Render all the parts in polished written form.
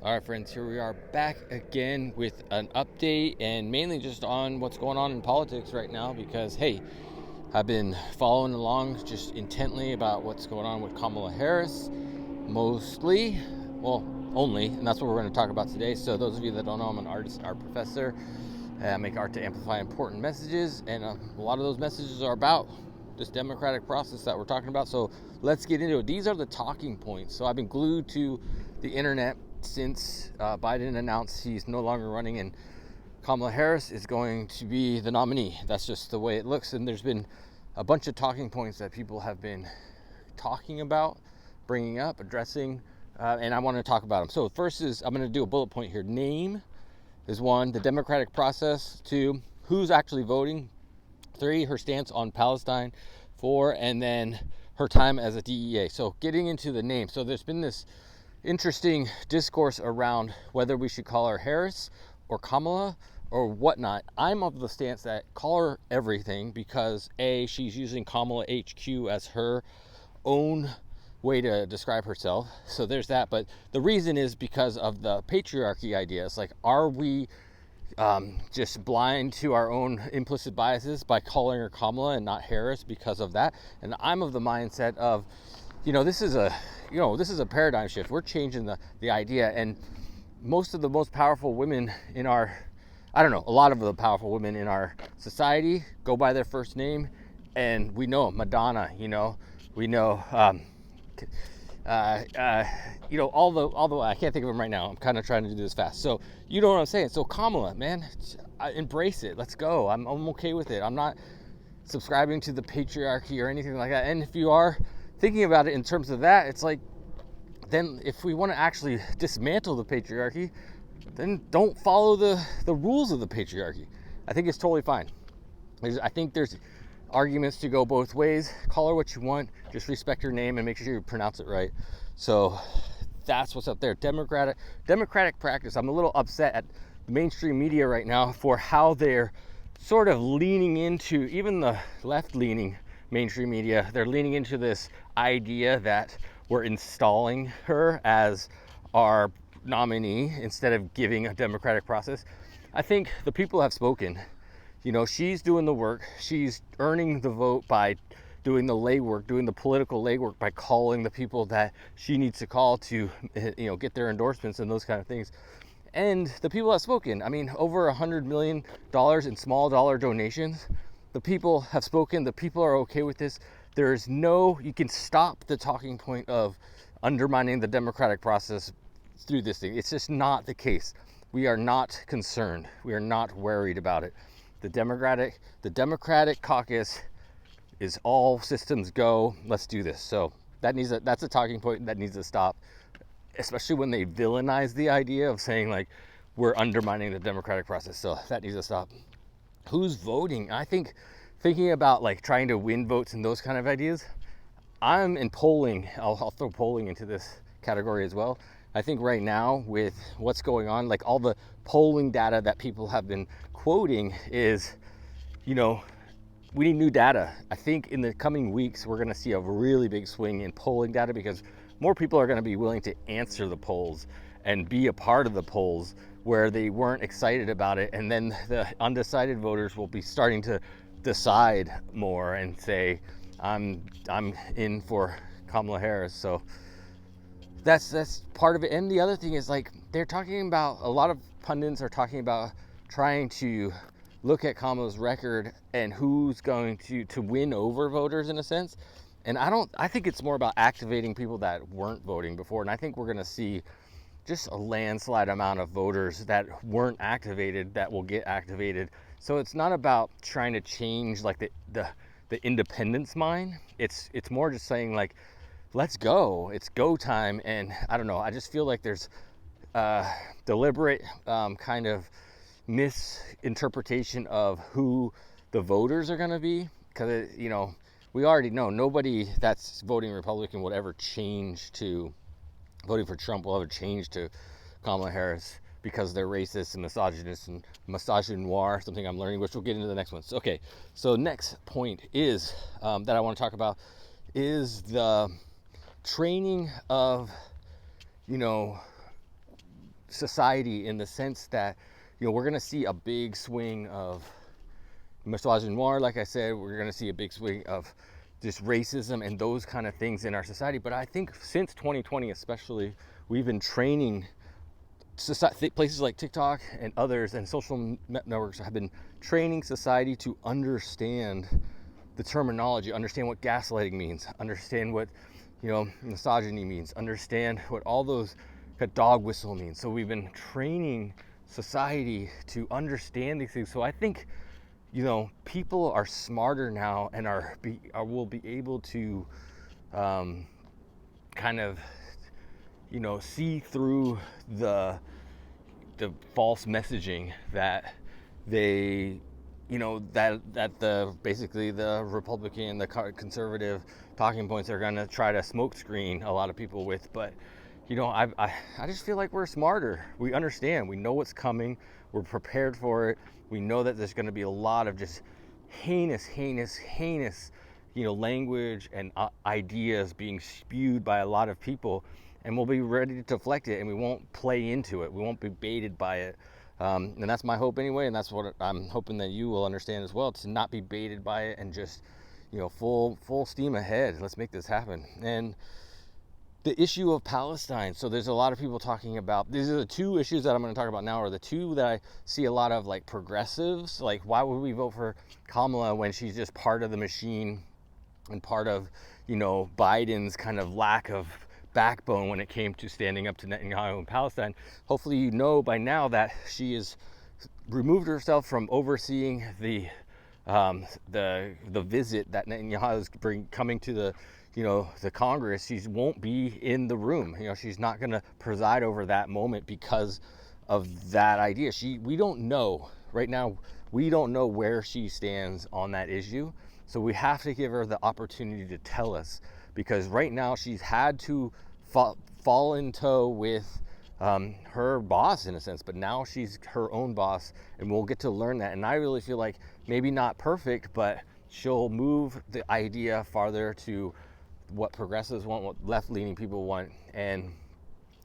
All right, friends, here we are back again with an update and mainly just on what's going on in politics right now because, hey, I've been following along just intently about what's going on with Kamala Harris, mostly, well, only, and that's what we're going to talk about today. So those of you that don't know, I'm an artist, art professor. I make art to amplify important messages, and a lot of those messages are about this democratic process that we're talking about. So let's get into it. These are the talking points. So I've been glued to the internet since Biden announced he's no longer running and Kamala Harris is going to be the nominee. That's just the way it looks. And there's been a bunch of talking points that people have been talking about, bringing up, addressing, and I want to talk about them. So first is, I'm going to do a bullet point here. Name is one, the democratic process. Two, who's actually voting. Three, her stance on Palestine. Four, and then her time as a DEA. So getting into the name. So there's been this interesting discourse around whether we should call her Harris or Kamala or whatnot. I'm of the stance that call her everything because A, she's using Kamala HQ as her own way to describe herself. So there's that. But the reason is because of the patriarchy idea. It's like, are we just blind to our own implicit biases by calling her Kamala and not Harris because of that? And I'm of the mindset of, this is a paradigm shift. We're changing the idea, and most of the most powerful women in our, a lot of the powerful women in our society go by their first name, and we know Madonna, we know, although I can't think of them right now. I'm kind of trying to do this fast. So you know what I'm saying? So Kamala, man, embrace it. Let's go. I'm okay with it. I'm not subscribing to the patriarchy or anything like that. And if you are thinking about it in terms of that, it's like, then if we want to actually dismantle the patriarchy, then don't follow the rules of the patriarchy. I think it's totally fine. I think there's arguments to go both ways. Call her what you want, just respect her name and make sure you pronounce it right. So that's what's up there. Democratic practice. I'm a little upset at the mainstream media right now for how they're sort of leaning into, even the left-leaning mainstream media, they're leaning into this idea that we're installing her as our nominee instead of giving a democratic process. I think the people have spoken. She's doing the work. She's earning the vote by doing the legwork, doing the political legwork, by calling the people that she needs to call to, get their endorsements and those kind of things. And the people have spoken. Over $100 million in small dollar donations. The people have spoken. The people are okay with this. You can stop the talking point of undermining the democratic process through this thing. It's just not the case. We are not concerned. We are not worried about it. The Democratic caucus is all systems go. Let's do this. So that's a talking point that needs to stop, especially when they villainize the idea of saying like we're undermining the democratic process. So that needs to stop. Who's voting? I think thinking about like trying to win votes and those kind of ideas, I'm in polling. I'll throw polling into this category as well. I think right now with what's going on, like all the polling data that people have been quoting is, we need new data. I think in the coming weeks, we're going to see a really big swing in polling data because more people are going to be willing to answer the polls and be a part of the polls where they weren't excited about it. And then the undecided voters will be starting to decide more and say, I'm in for Kamala Harris. So that's part of it. And the other thing is, like, they're talking about, a lot of pundits are talking about trying to look at Kamala's record and who's going to win over voters in a sense. And I think it's more about activating people that weren't voting before. And I think we're going to see just a landslide amount of voters that weren't activated that will get activated. So it's not about trying to change like the independence mind. It's more just saying like, let's go. It's go time. And I don't know. I just feel like there's deliberate kind of misinterpretation of who the voters are going to be. Because, we already know nobody that's voting Republican would ever change to voting for Trump, will ever change to Kamala Harris because they're racist and misogynist and misogynoir, something I'm learning, which we'll get into the next one. So, okay, so next point is that I want to talk about is the training of, society in the sense that, we're going to see a big swing of misogynoir, like I said. We're going to see a big swing of just racism and those kind of things in our society. But I think since 2020 especially, we've been training society, places like TikTok and others and social networks have been training society to understand the terminology, understand what gaslighting means, understand what misogyny means, understand what all those dog whistle means. So we've been training society to understand these things. So I think people are smarter now and will be able to kind of see through the false messaging that they that the basically the Republican, the conservative talking points are going to try to smokescreen a lot of people with. But I just feel like we're smarter. We understand. We know what's coming. We're prepared for it. We know that there's going to be a lot of just heinous language and ideas being spewed by a lot of people, and we'll be ready to deflect it, and we won't play into it. We won't be baited by it. And that's my hope anyway, and that's what I'm hoping that you will understand as well, to not be baited by it and just full steam ahead. Let's make this happen. And the issue of Palestine. So there's a lot of people talking about, these are the two issues that I'm going to talk about now, are the two that I see a lot of like progressives, like why would we vote for Kamala when she's just part of the machine and part of Biden's kind of lack of backbone when it came to standing up to Netanyahu in Palestine. Hopefully by now that she has removed herself from overseeing the visit that Netanyahu is coming to the Congress. She won't be in the room. She's not going to preside over that moment because of that idea. We don't know right now. We don't know where she stands on that issue. So we have to give her the opportunity to tell us, because right now she's had to fall in tow with her boss in a sense, but now she's her own boss, and we'll get to learn that. And I really feel like maybe not perfect, but she'll move the idea farther to what progressives want, what left-leaning people want, and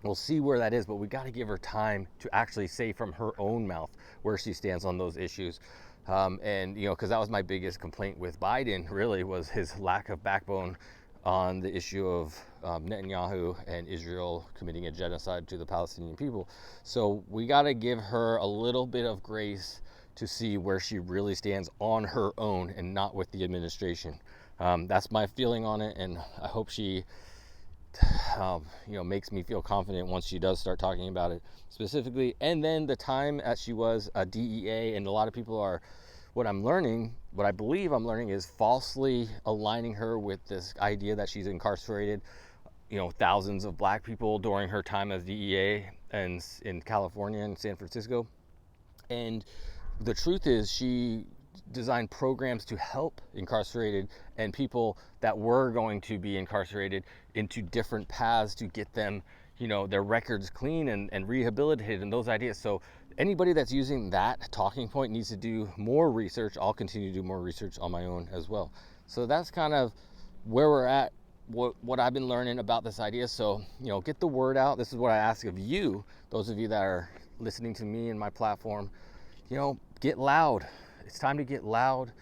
we'll see where that is. But we got to give her time to actually say from her own mouth where she stands on those issues. And because that was my biggest complaint with Biden, really, was his lack of backbone on the issue of Netanyahu and Israel committing a genocide to the Palestinian people. So we got to give her a little bit of grace to see where she really stands on her own and not with the administration. That's my feeling on it, and I hope she makes me feel confident once she does start talking about it specifically. And then the time that she was a DEA, and a lot of people are, what I believe I'm learning is falsely aligning her with this idea that she's incarcerated thousands of black people during her time as DEA and in California and San Francisco. And the truth is, she designed programs to help incarcerated and people that were going to be incarcerated into different paths to get them, their records clean and rehabilitated, and those ideas. So anybody that's using that talking point needs to do more research. I'll continue to do more research on my own as well. So that's kind of where we're at, what I've been learning about this idea. So, get the word out. This is what I ask of you, those of you that are listening to me and my platform. Get loud. It's time to get loud.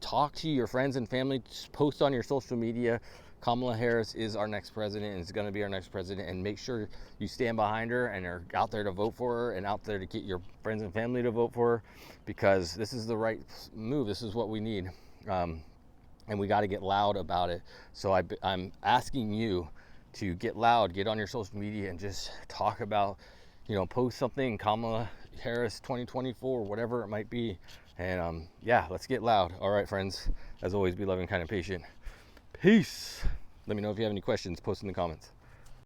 Talk to your friends and family. Post on your social media. Kamala Harris is our next president, and is going to be our next president. And make sure you stand behind her and are out there to vote for her, and out there to get your friends and family to vote for her, because this is the right move. This is what we need. And we got to get loud about it. So I'm asking you to get loud, get on your social media, and just talk about, post something, Kamala Harris 2024, whatever it might be. And let's get loud. All right, friends, as always, be loving, kind, and patient. Peace. Let me know if you have any questions. Post in the comments.